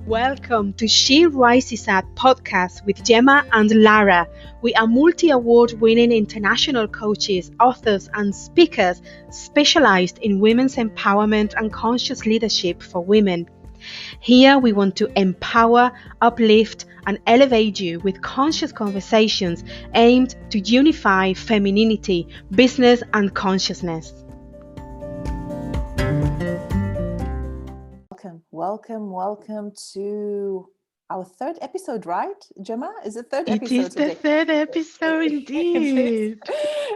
Welcome to She Rises Up podcast with Gemma and Lara. We are multi-award winning international coaches, authors and speakers specialized in women's empowerment and conscious leadership for women. Here we want to empower, uplift and elevate you with conscious conversations aimed to unify femininity, business and consciousness. Welcome to our third episode, right, Gemma? Is it third It episode is the today? third episode indeed.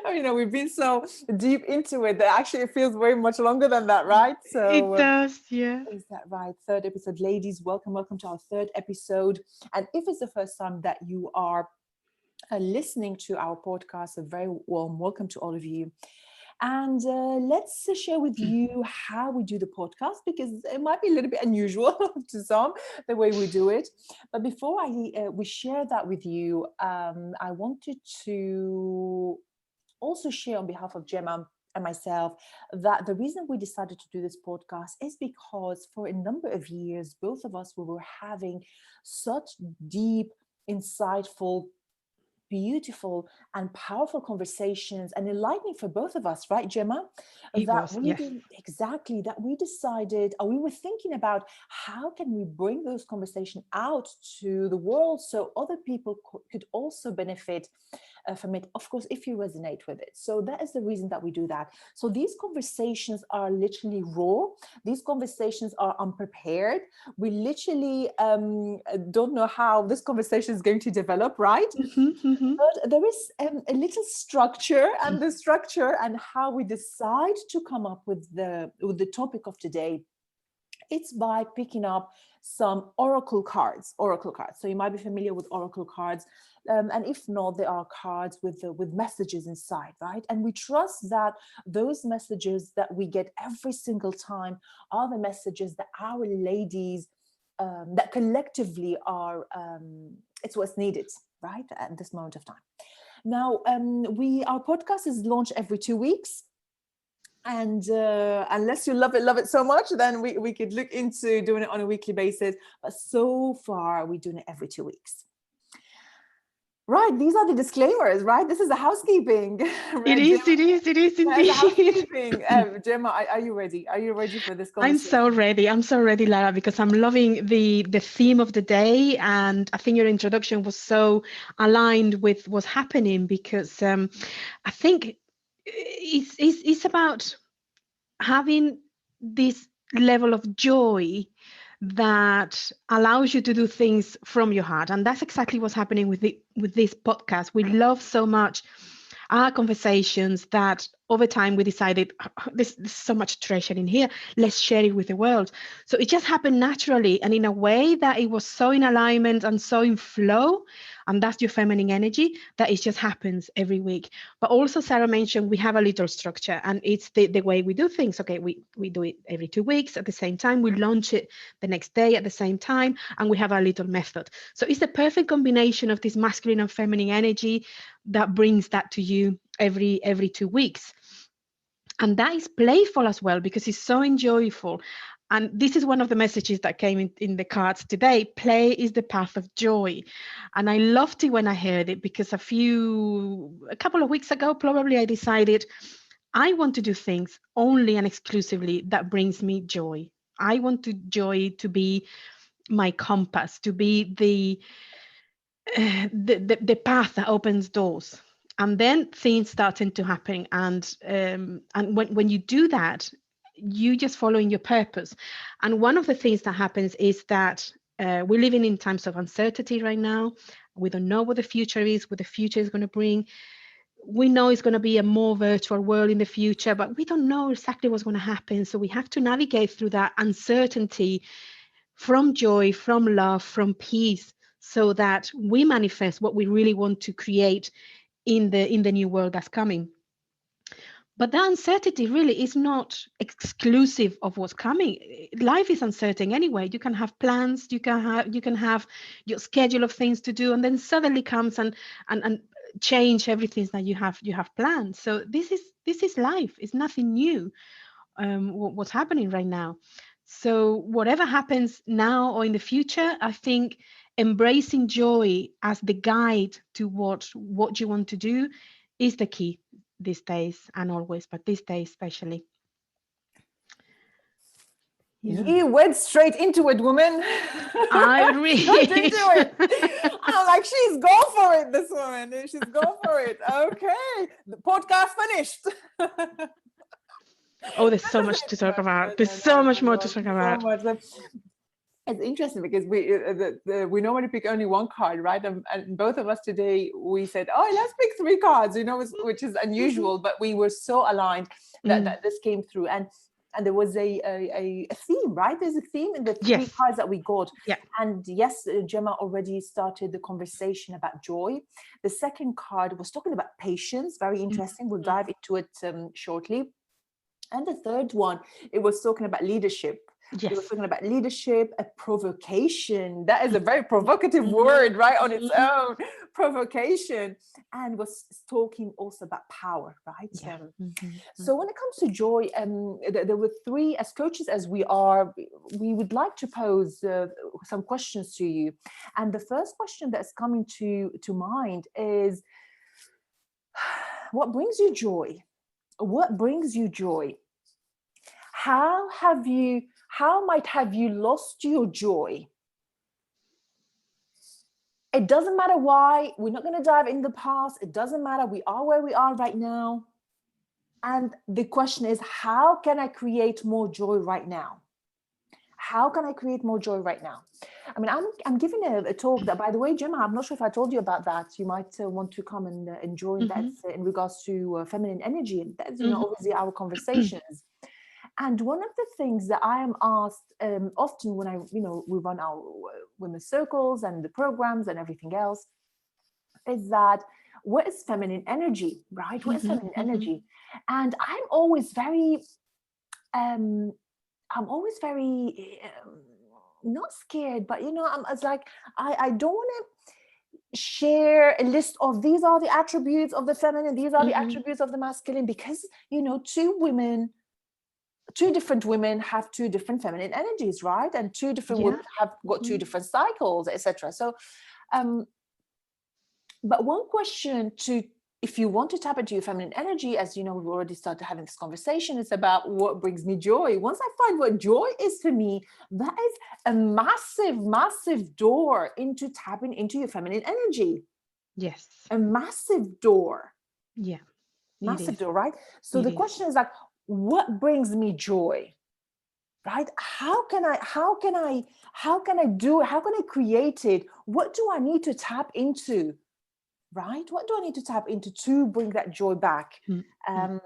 We've been so deep into it that actually it feels very much longer than that, right? It does, yeah. Is that right? Third episode. Ladies, welcome to our third episode. And if it's the first time that you are listening to our podcast, a very warm welcome to all of you. And let's share with you how we do the podcast, because it might be a little bit unusual to some, the way we do it. But before we share that with you, I wanted to also share on behalf of Gemma and myself that the reason we decided to do this podcast is because for a number of years, both of us, we were having such deep, insightful, beautiful and powerful conversations and enlightening for both of us, right, Gemma? Exactly, that we decided, or we were thinking about how can we bring those conversations out to the world so other people could also benefit from it, of course, if you resonate with it. So that is the reason that we do that. So these conversations are literally raw. These conversations are unprepared. We literally don't know how this conversation is going to develop, right? But there is a little structure, and the structure and how we decide to come up with the topic of today, it's by picking up some oracle cards. So you might be familiar with oracle cards, and if not, there are cards with messages inside, right? And we trust that those messages that we get every single time are the messages that our ladies, that collectively are, it's what's needed, right, at this moment of time. Now, our podcast is launched every 2 weeks. And unless you love it so much, then we could look into doing it on a weekly basis. But so far, we're doing it every 2 weeks. Right, these are the disclaimers, right? This is the housekeeping. It is indeed. Housekeeping. Gemma, are you ready? Are you ready for this conversation? I'm so ready, Lara, because I'm loving the theme of the day. And I think your introduction was so aligned with what's happening, because I think it's about having this level of joy that allows you to do things from your heart. And that's exactly what's happening with this podcast. We love so much our conversations that over time we decided, there's so much treasure in here, let's share it with the world. So it just happened naturally, and in a way that it was so in alignment and so in flow, and that's your feminine energy, that it just happens every week. But also Sarah mentioned we have a little structure, and it's the way we do things. Okay, we do it every 2 weeks at the same time, we launch it the next day at the same time, and we have a little method. So it's the perfect combination of this masculine and feminine energy that brings that to you every 2 weeks. And that is playful as well, because it's so enjoyable. And this is one of the messages that came in the cards today. Play is the path of joy. And I loved it when I heard it, because a couple of weeks ago, probably, I decided I want to do things only and exclusively that brings me joy. I want joy to be my compass, to be the path that opens doors. And then things started to happen, and when you do that, you just following your purpose. And one of the things that happens is that we're living in times of uncertainty right now. We don't know what the future is, what the future is going to bring. We know it's going to be a more virtual world in the future, but we don't know exactly what's going to happen. So we have to navigate through that uncertainty from joy, from love, from peace, so that we manifest what we really want to create in the new world that's coming. But that uncertainty really is not exclusive of what's coming. Life is uncertain anyway. You can have plans, you can have your schedule of things to do, and then suddenly comes and change everything that you have planned. So this is life. It's nothing new. What's happening right now. So whatever happens now or in the future, I think embracing joy as the guide to what you want to do is the key these days and always, but these days especially. Yeah. You went straight into it, woman. I agree. Straight into it. I'm like, she's go for it, this woman. She's go for it. Okay. The podcast finished. Oh, there's so much to talk about. There's so much more to talk So about. much. It's interesting because we normally pick only one card, right? And both of us today, we said, oh, let's pick three cards, which is unusual, but we were so aligned that this came through. And there was a theme, right? There's a theme in the three Yes. cards that we got. Yeah. And yes, Gemma already started the conversation about joy. The second card was talking about patience. Very interesting. We'll dive into it shortly. And the third one, it was talking about leadership. Yes. It was talking about leadership, a provocation. That is a very provocative word, right, on its own. Provocation. And was talking also about power, right? Yeah. So when it comes to joy, there were three, as coaches as we are, we would like to pose some questions to you. And the first question that's coming to mind is, what brings you joy? What brings you joy? How might have you lost your joy? It doesn't matter why. We're not going to dive in the past. It doesn't matter. We are where we are right now. And the question is, how can I create more joy right now? How can I create more joy right now? I mean, I'm giving a talk that, by the way, Gemma, I'm not sure if I told you about that. You might want to come and join that in regards to feminine energy. And that's, obviously our conversations. And one of the things that I am asked often when we run our women's circles and the programs and everything else is that, what is feminine energy, right? What is feminine energy? And I'm always very not scared, but it's like I don't want to share a list of these are the attributes of the feminine, these are the attributes of the masculine, because two different women have two different feminine energies, right? And two different women have got two different cycles, etc. So but one question if you want to tap into your feminine energy, as you know, we've already started having this conversation, it's about what brings me joy. Once I find what joy is for me, that is a massive, massive door into tapping into your feminine energy. Yes. A massive door. Yeah. Massive door, right? So the question is like, what brings me joy? Right? How can I create it? What do I need to tap into? Right? What do I need to tap into to bring that joy back? And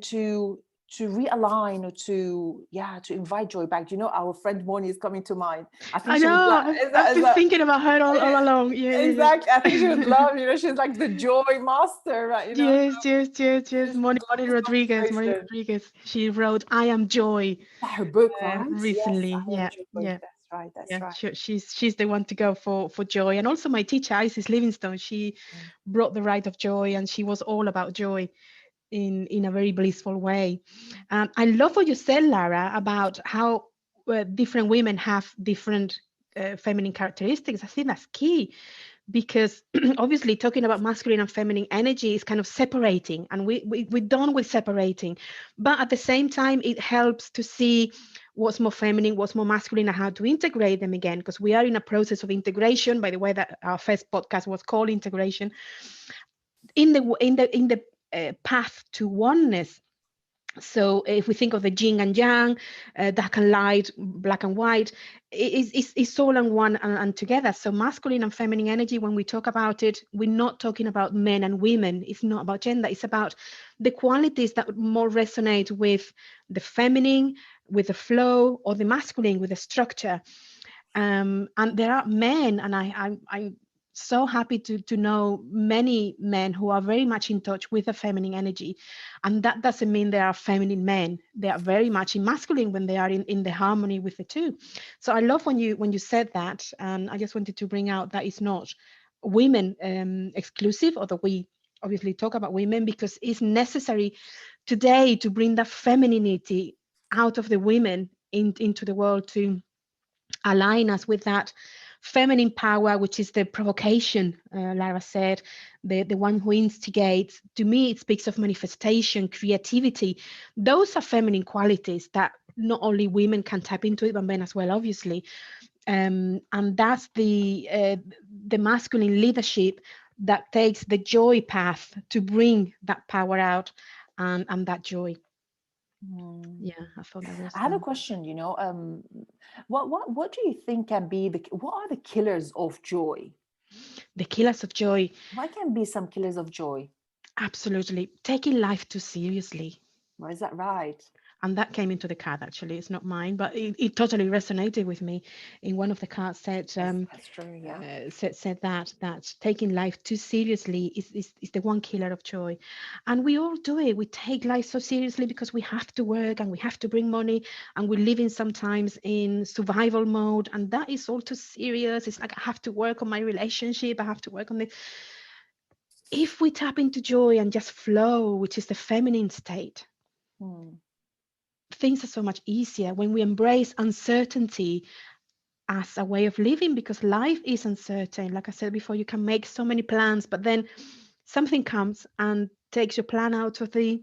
to realign, or to invite joy back. Do you know, our friend Moni is coming to mind. I know. I've been thinking about her all along. Yeah, exactly. I think she would love, she's like the joy master, right? Yes. Moni Rodriguez. She wrote "I Am Joy." Her book, right? Recently. Yes, Yeah. That's right. She's the one to go for joy. And also my teacher, Isis Livingstone, she brought the right of joy, and she was all about joy in a very blissful way. I love what you said, Lara, about how different women have different feminine characteristics. I think that's key, because obviously talking about masculine and feminine energy is kind of separating, and we're done with separating. But at the same time, it helps to see what's more feminine, what's more masculine, and how to integrate them again, because we are in a process of integration. By the way, that our first podcast was called integration, in the path to oneness. So if we think of the yin and yang, dark and light, black and white, it's all in one and together. So masculine and feminine energy, when we talk about it, we're not talking about men and women. It's not about gender. It's about the qualities that more resonate with the feminine, with the flow, or the masculine with the structure. And there are men, and I'm so happy to know many men who are very much in touch with the feminine energy. And that doesn't mean they are feminine men. They are very much in masculine when they are in the harmony with the two. So I love when you said that. And I just wanted to bring out that it's not women exclusive, although we obviously talk about women, because it's necessary today to bring that femininity out of the women into the world to align us with that feminine power, which is the provocation, Lara said, the one who instigates. To me, it speaks of manifestation, creativity. Those are feminine qualities that not only women can tap into it, but men as well, obviously. And that's the masculine leadership that takes the joy path to bring that power out, and that joy. Mm. Yeah, I thought that was I have a question, what do you think can be what are the killers of joy? the killers of joy. What can be some killers of joy? Absolutely, taking life too seriously. Well, is that right? And that came into the card, actually. It's not mine, but it totally resonated with me. In one of the cards said, That's true. Yeah. said that taking life too seriously is the one killer of joy. And we all do it. We take life so seriously because we have to work and we have to bring money, and we're living sometimes in survival mode, and that is all too serious. It's like, I have to work on my relationship, I have to work on this. If we tap into joy and just flow, which is the feminine state, Hmm. things are so much easier when we embrace uncertainty as a way of living, because life is uncertain. Like I said before, you can make so many plans, but then something comes and takes your plan out of the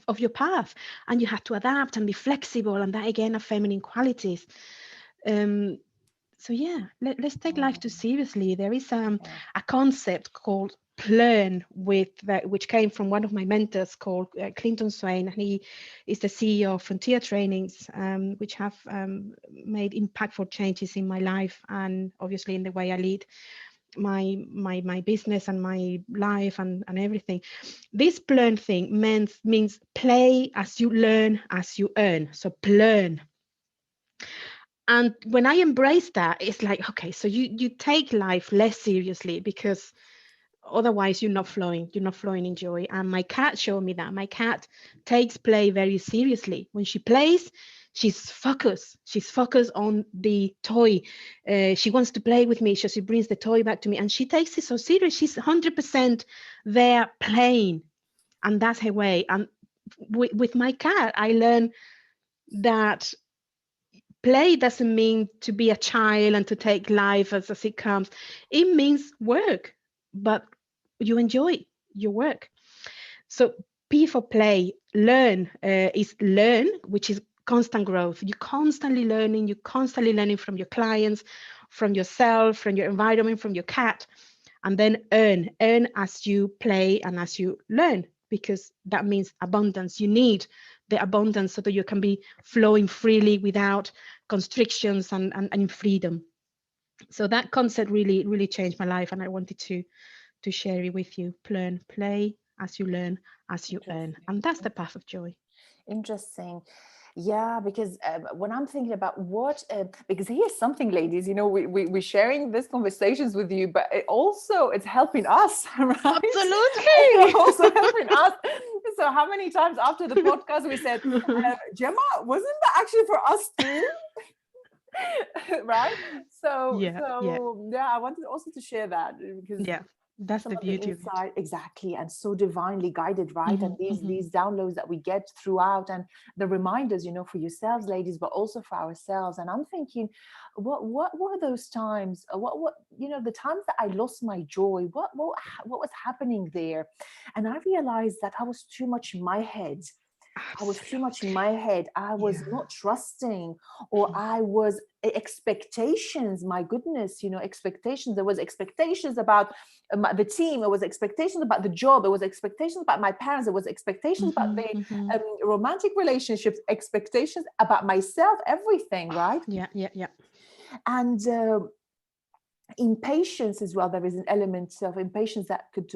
of your path, and you have to adapt and be flexible, and that again are feminine qualities. um, so yeah, let's take life too Hmm. seriously. There is Yeah. a concept called Plurn, which came from one of my mentors called Clinton Swain, and he is the CEO of Frontier Trainings, which have made impactful changes in my life and obviously in the way I lead my business and my life and everything. This Plurn thing means play as you learn as you earn. So Plurn. And when I embrace that, it's like, okay, so you take life less seriously, because otherwise you're not flowing in joy. And my cat showed me that. My cat takes play very seriously. When she plays, she's focused on the toy. She wants to play with me, so she brings the toy back to me, and she takes it so serious. She's 100% there playing, and that's her way. And with my cat, I learned that play doesn't mean to be a child and to take life as it comes. It means work, but you enjoy your work. So P for play. Learn is learn, which is constant growth. You're constantly learning. You're constantly learning from your clients, from yourself, from your environment, from your cat. And then earn as you play and as you learn, because that means abundance. You need the abundance so that you can be flowing freely without constrictions and in freedom. So that concept really changed my life, and I wanted to share it with you. Play as you learn, as you earn, Interesting. and that's the path of joy. Interesting. Yeah, because when I'm thinking about because here's something, ladies, we're sharing these conversations with you, but it's helping us, right? It's Absolutely. also helping us. So how many times after the podcast we said, Gemma, wasn't that actually for us too? Right? So, Yeah, yeah, yeah, I wanted also to share that because yeah. That's some the of the beauty of it. insight, exactly, and so divinely guided, right? And Hmm, hmm. these downloads that we get throughout, and the reminders, for yourselves, ladies, but also for ourselves. And I'm thinking, what were those times, what the times that I lost my joy, what was happening there? And I realized that I was too much in my head. I was too much in Absolutely. my head. I was Yeah. not trusting, or I was expectations. My goodness, expectations. There was expectations about the team. There was expectations about the job. There was expectations about my parents. There was expectations about Hmm, the hmm. romantic relationships. Expectations about myself. Everything, right? Yeah, yeah, yeah, And impatience as well. There is an element of impatience that could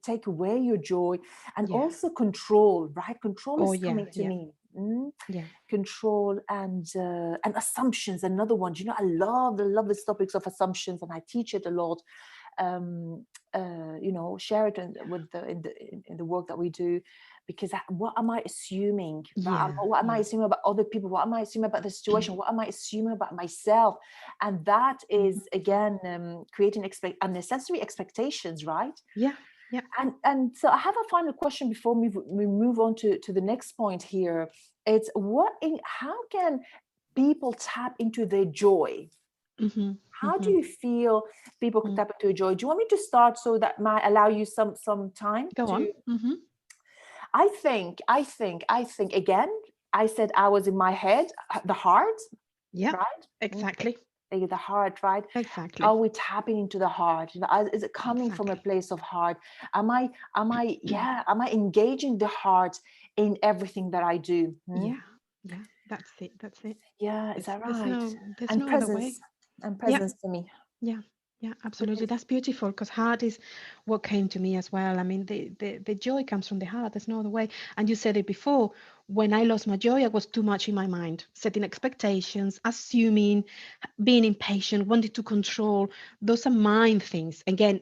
take away your joy, and yeah. also control, right? Control Oh is yeah, coming to yeah, me. yeah. Control and assumptions, another one. I love these topics of assumptions, and I teach it a lot. um, Share it with in the work that we do, because what am I assuming, right? Yeah, What am I yeah. assuming about other people? What am I assuming about the situation? What am I assuming about myself? And that Mhm. is again creating unnecessary expectations, right? Yeah, yeah. And so I have a final question before we move on to the next point here. It's how can people tap into their joy? Mm-hmm. How do Mm-hmm. you feel people could Mm. tap into joy? Do you want me to start so that might allow you some time Go on. to? Mm-hmm. I think again, I said I was in my head, the heart, Yeah, right? exactly. The heart, right? Exactly. Are we tapping into the heart? Is it coming from a Exactly. place of heart? Am I engaging the heart in everything that I do? Hmm? Yeah. Yeah. That's it. That's it. Yeah, is It's, that right? there's And no other way. presence, and Yeah. presence to me. Yeah, yeah, Which absolutely. is, That's beautiful because heart is what came to me as well. I mean, the joy comes from the heart. There's no other way. And you said it before. When I lost my joy, I was too much in my mind, setting expectations, assuming, being impatient, wanting to control. Those are mind things. Again,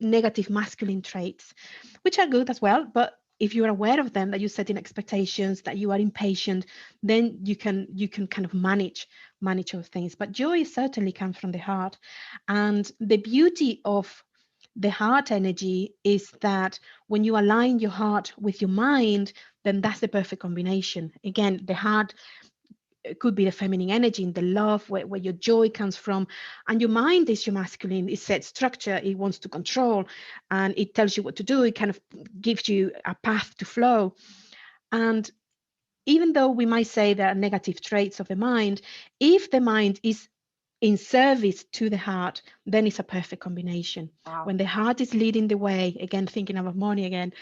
negative masculine traits, which are good as well. But if you're aware of them, that you're setting expectations, that you are impatient, then you can kind of manage those things. But joy certainly comes from the heart. And the beauty of the heart energy is that when you align your heart with your mind, then that's the perfect combination. Again, the heart could be the feminine energy in the love where your joy comes from, and your mind is your masculine. It sets structure, it wants to control, and it tells you what to do. It kind of gives you a path to flow. And even though we might say there are negative traits of the mind, if the mind is in service to the heart, then it's a perfect combination. wow. When the heart is leading the way, again, thinking of money again,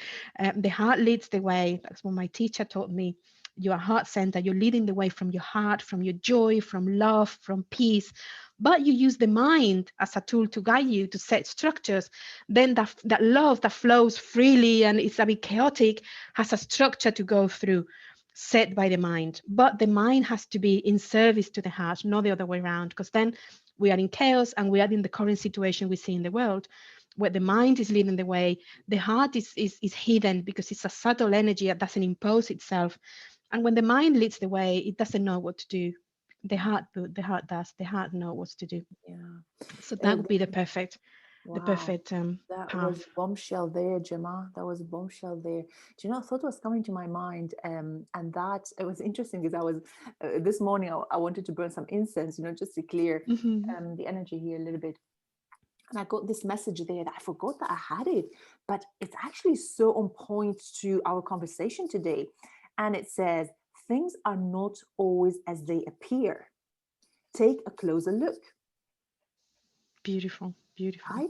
the heart leads the way. That's what my teacher taught me. You are heart center, you're leading the way from your heart, from your joy, from love, from peace. But you use the mind as a tool to guide you to set structures. Then that love that flows freely and it's a bit chaotic has a structure to go through set by the mind. But the mind has to be in service to the heart, not the other way around, because then we are in chaos and we are in the current situation we see in the world where the mind is leading the way. The heart is hidden because it's a subtle energy that doesn't impose itself. And when the mind leads the way, it doesn't know what to do. The heart does. The heart knows what to do. Yeah. So that It, would be the wow. perfect That was path. a bombshell there, Gemma. That was a bombshell there. Do you know, a thought was coming to my mind, and that it was interesting because I was this morning I wanted to burn some incense, just to clear Hmm. the energy here a little bit. And I got this message there that I forgot that I had it, but it's actually so on point to our conversation today. And it says, things are not always as they appear. Take a closer look, Beautiful, beautiful. right?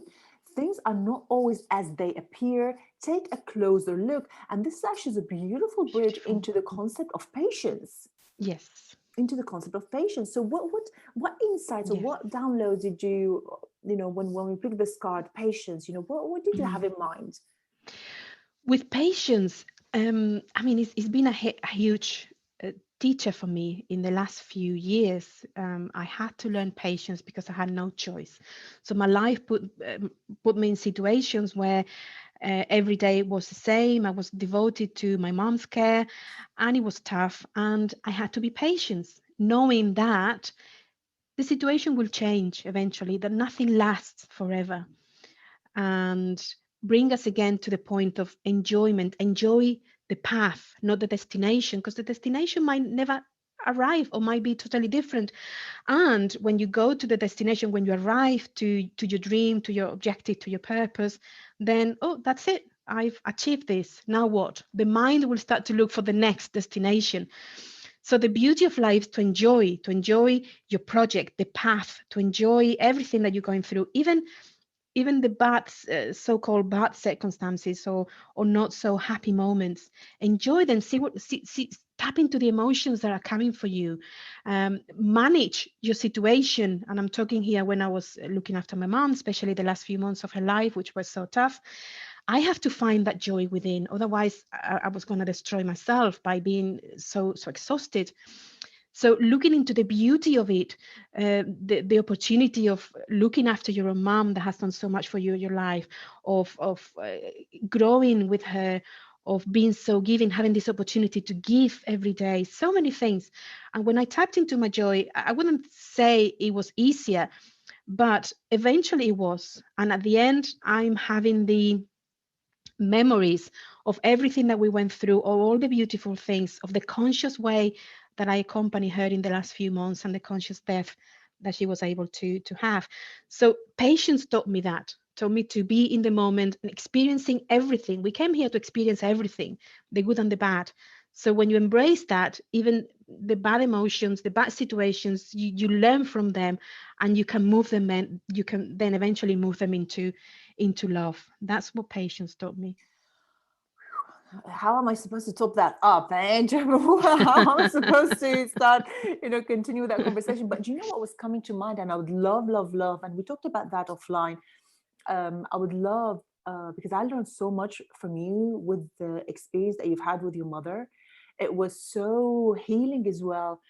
Things are not always as they appear. Take a closer look. And this actually is a beautiful bridge Beautiful. into the concept of patience. Yes. Into the concept of patience. So what insights or Yes. what downloads did you, when we pick this card, patience, what did you Mhm. have in mind? With patience, I mean, it's been a huge teacher for me in the last few years. I had to learn patience because I had no choice. So my life put me in situations where every day was the same. I was devoted to my mom's care, and it was tough. And I had to be patient, knowing that the situation will change eventually, that nothing lasts forever, and bring us again to the point of enjoyment. Enjoy the path, not the destination, because the destination might never arrive or might be totally different. And when you go to the destination, when you arrive to your dream, to your objective, to your purpose, then, oh, that's it, I've achieved this, now what? The mind will start to look for the next destination. So the beauty of life is to enjoy your project, the path, to enjoy everything that you're going through, even the bad, so-called bad circumstances, or not so happy moments. Enjoy them. Tap into the emotions that are coming for you. Manage your situation. And I'm talking here when I was looking after my mom, especially the last few months of her life, which was so tough. I have to find that joy within. Otherwise, I was going to destroy myself by being so exhausted. So looking into the beauty of it, the opportunity of looking after your own mom that has done so much for you in your life, of growing with her, of being so giving, having this opportunity to give every day, so many things. And when I tapped into my joy, I wouldn't say it was easier, but eventually it was. And at the end, I'm having memories of everything that we went through, all the beautiful things, of the conscious way that I accompanied her in the last few months, and the conscious death that she was able to have. So patience taught me to be in the moment and experiencing everything. We came here to experience everything, the good and the bad. So when you embrace that, even the bad emotions, the bad situations, you learn from them, and you can move them, and you can then eventually move them into love. That's what patience taught me. How am I supposed to top that up, eh? How am I supposed to start, continue that conversation? But do you know what was coming to mind? And I would love, love, love, and we talked about that offline. I would love, because I learned so much from you with the experience that you've had with your mother. It was so healing as well,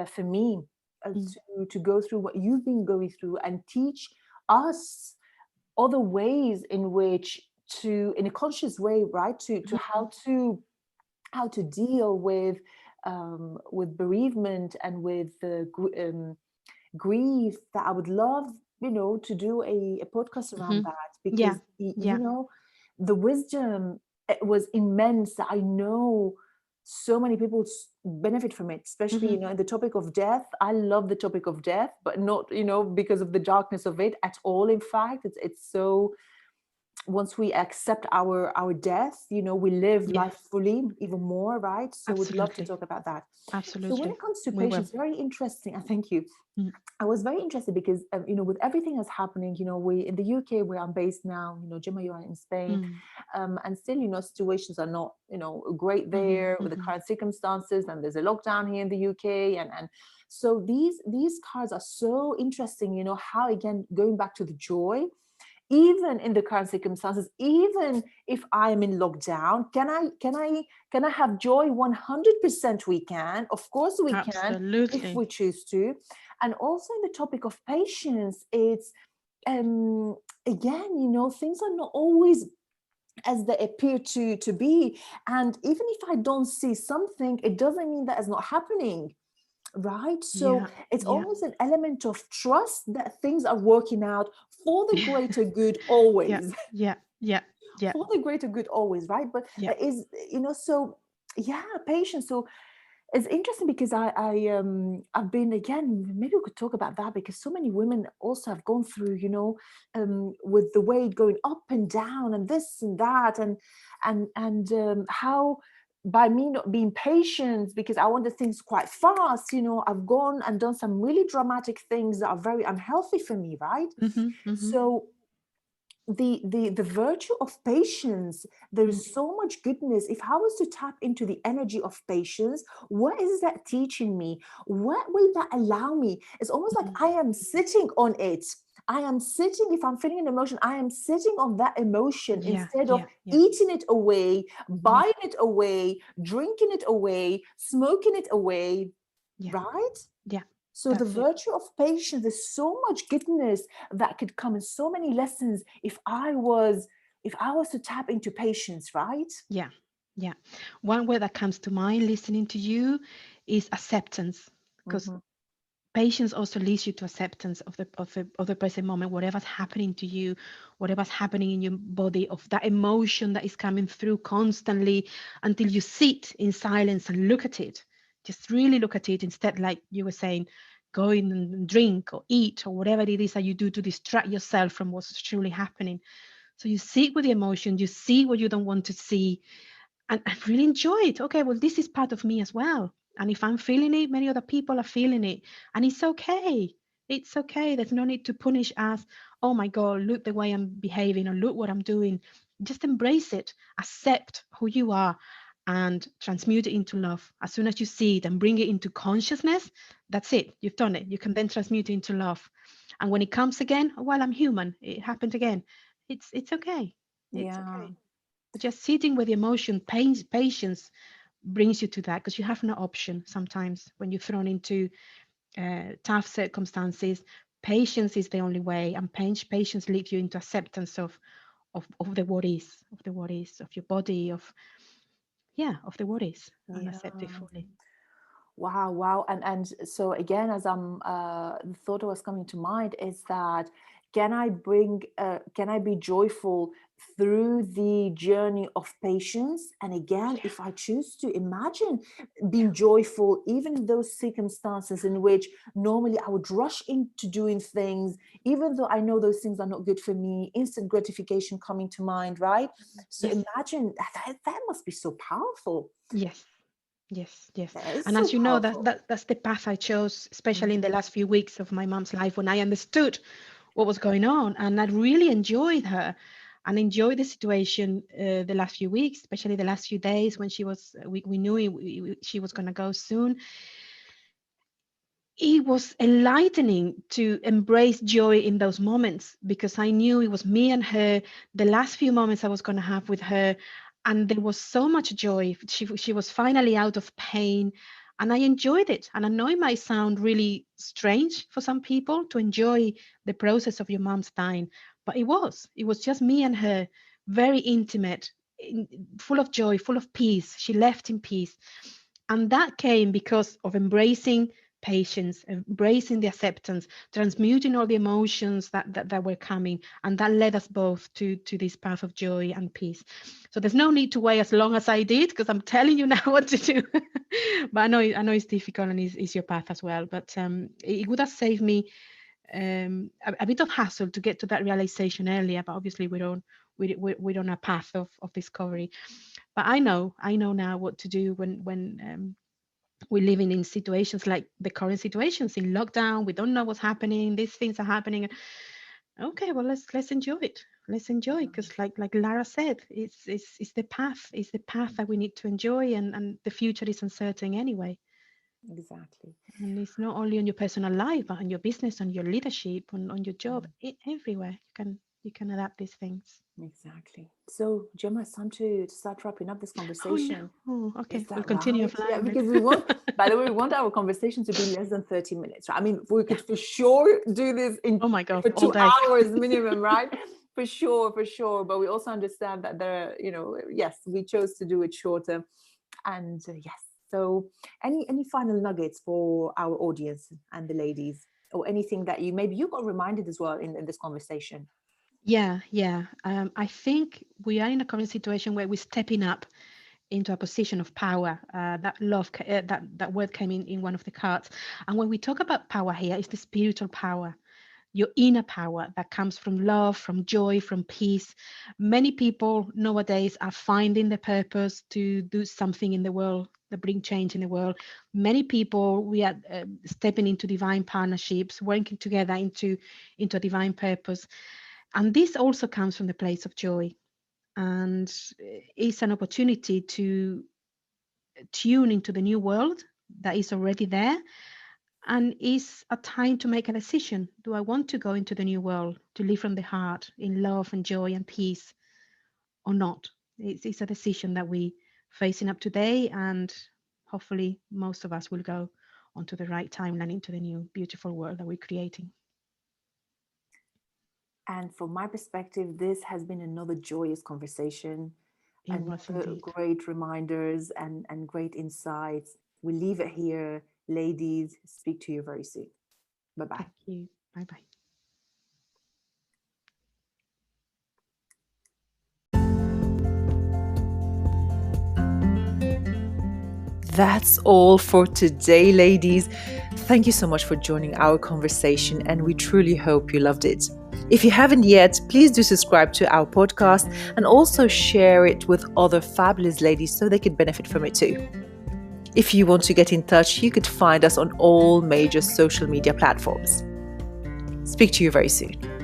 for me, Mm. to go through what you've been going through and teach us other ways in which to, in a conscious way, right, to Mhm. how to deal with bereavement and with grief. That I would love, to do a podcast around Mhm. that, Yeah. because Yeah. the wisdom, it was immense. That I know so many people benefit from it, especially, Mhm. in the topic of death. I love the topic of death, but not, because of the darkness of it at all. In fact, it's so, once we accept our death, we live Yeah. life fully even more, right? So would love to Absolutely. talk about that. So when Absolutely. it comes to We will. patience, very interesting. I thank you. Mm. I was very interested because, with everything that's happening, we in the UK, where I'm based now, Gemma, you are in Spain, Mm. and still, situations are not, great Mhm. there with the Mhm. current circumstances, and there's a lockdown here in the UK, and so these cards are so interesting. How, again, going back to the joy, even in the current circumstances, even if I am in lockdown, can I have joy? 100% we can, of course we can, if Absolutely. we choose to. And also, in the topic of patience, it's, again, things are not always as they appear to be. And even if I don't see something, it doesn't mean that it's not happening, right? So Yeah. it's Yeah. almost an element of trust that things are working out for the greater good Yeah. always. Yeah. Yeah. Yeah. For the greater good always, right? But Yeah. is, so, yeah, patience. So it's interesting because I've been, again, maybe we could talk about that, because so many women also have gone through, with the weight going up and down and this and that, and how, by me not being patient because I wanted things quite fast, I've gone and done some really dramatic things that are very unhealthy for me, right? Mhm. Mhm. So the virtue of patience, there Mm. is so much goodness. If I was to tap into the energy of patience, what is that teaching me? What will that allow me? It's almost like Mm. I am sitting on it. I am sitting, if I'm feeling an emotion, I am sitting on that emotion Yeah. instead of Yeah. Yeah. eating it away, Yeah. buying it away, drinking it away, smoking it away, Yeah. right? Yeah. So the That's it. virtue of patience, there's so much goodness that could come, and so many lessons if I was to tap into patience, right? Yeah. Yeah. One word that comes to mind listening to you is acceptance, because Mm-hmm. patience also leads you to acceptance of the present moment, whatever's happening to you, whatever's happening in your body, of that emotion that is coming through constantly, until you sit in silence and look at it. Just really look at it, instead, like you were saying, go in and drink or eat or whatever it is that you do to distract yourself from what's truly happening. So you sit with the emotion, you see what you don't want to see, and really enjoy it. Okay, well, this is part of me as well. And if I'm feeling it, many other people are feeling it. And it's okay. It's okay. There's no need to punish us. Oh my God, look the way I'm behaving, or look what I'm doing. Just embrace it, accept who you are, and transmute it into love. As soon as you see it and bring it into consciousness, that's it. You've done it. You can then transmute it into love. And when it comes again, well, I'm human. It happened again. It's okay. It's Yeah. okay. Just sitting with the emotion, pain, patience brings you to that, because you have no option sometimes when you're thrown into tough circumstances. Patience is the only way, and patience leads you into acceptance of the what is, of the what is, of your body, of, yeah, of the what is, and Yeah. accept it fully. Wow, wow. And so again, as the thought was coming to mind is that Can I be joyful through the journey of patience? And again, if I choose to imagine being joyful, even in those circumstances in which normally I would rush into doing things, even though I know those things are not good for me, instant gratification coming to mind, right? So Yes. imagine that must be so powerful. Yes. Yes, yes. That is And so as you know, powerful. that's the path I chose, especially in the Mhm. last few weeks of my mom's life when I understood what was going on. And I really enjoyed her and enjoyed the situation the last few weeks, especially the last few days when we knew she was going to go soon. It was enlightening to embrace joy in those moments because I knew it was me and her, the last few moments I was going to have with her. And there was so much joy. She was finally out of pain. And I enjoyed it. And I know it might sound really strange for some people to enjoy the process of your mom's dying, but it was. It was just me and her, very intimate, full of joy, full of peace. She left in peace. And that came because of embracing patience, embracing the acceptance, transmuting all the emotions that were coming, and that led us both to this path of joy and peace. So there's no need to wait as long as I did because I'm telling you now what to do. But I know it's difficult and it's your path as well. But it would have saved me a bit of hassle to get to that realization earlier. But obviously we're on a path of discovery. But I know now what to do when we're living in situations like the current situations in lockdown. We don't know what's happening. These things are happening. Okay, well let's enjoy it. Let's enjoy because like Lara said, it's the path. It's the path that we need to enjoy, and the future is uncertain anyway. Exactly. And it's not only on your personal life, but on your business, on your leadership, on your job, everywhere. You can adapt these things. Exactly. So, Gemma, it's time to start wrapping up this Oh conversation. no. Is Okay, we'll that continue right? Yeah, offline then. because by the way, we want our conversation to be less than 30 minutes. Right? I mean, we Yeah. could for sure do this Oh my God, for all two day. hours minimum, right? For sure, for sure. But we also understand that yes, we chose to do it shorter. And yes, so any final nuggets for our audience and the ladies, or anything that maybe you got reminded as well in this conversation? Yeah, yeah. I think we are in a current situation where we're stepping up into a position of power. That word came in one of the cards. And when we talk about power here, it's the spiritual power, your inner power that comes from love, from joy, from peace. Many people nowadays are finding the purpose to do something in the world, that bring change in the world. Many people we are stepping into divine partnerships, working together into a divine purpose. And this also comes from the place of joy, and it's an opportunity to tune into the new world that is already there, and is a time to make a decision. Do I want to go into the new world to live from the heart in love and joy and peace, or not? It's a decision that we facing up today, and hopefully most of us will go onto the right timeline into the new beautiful world that we're creating. And from my perspective, this has been another joyous conversation, It was another indeed. great reminders and great insights. We leave it here. Ladies, speak to you very soon. Bye bye. Thank you. Bye bye. That's all for today, ladies. Thank you so much for joining our conversation, and we truly hope you loved it. If you haven't yet, please do subscribe to our podcast and also share it with other fabulous ladies so they could benefit from it too. If you want to get in touch, you could find us on all major social media platforms. Speak to you very soon.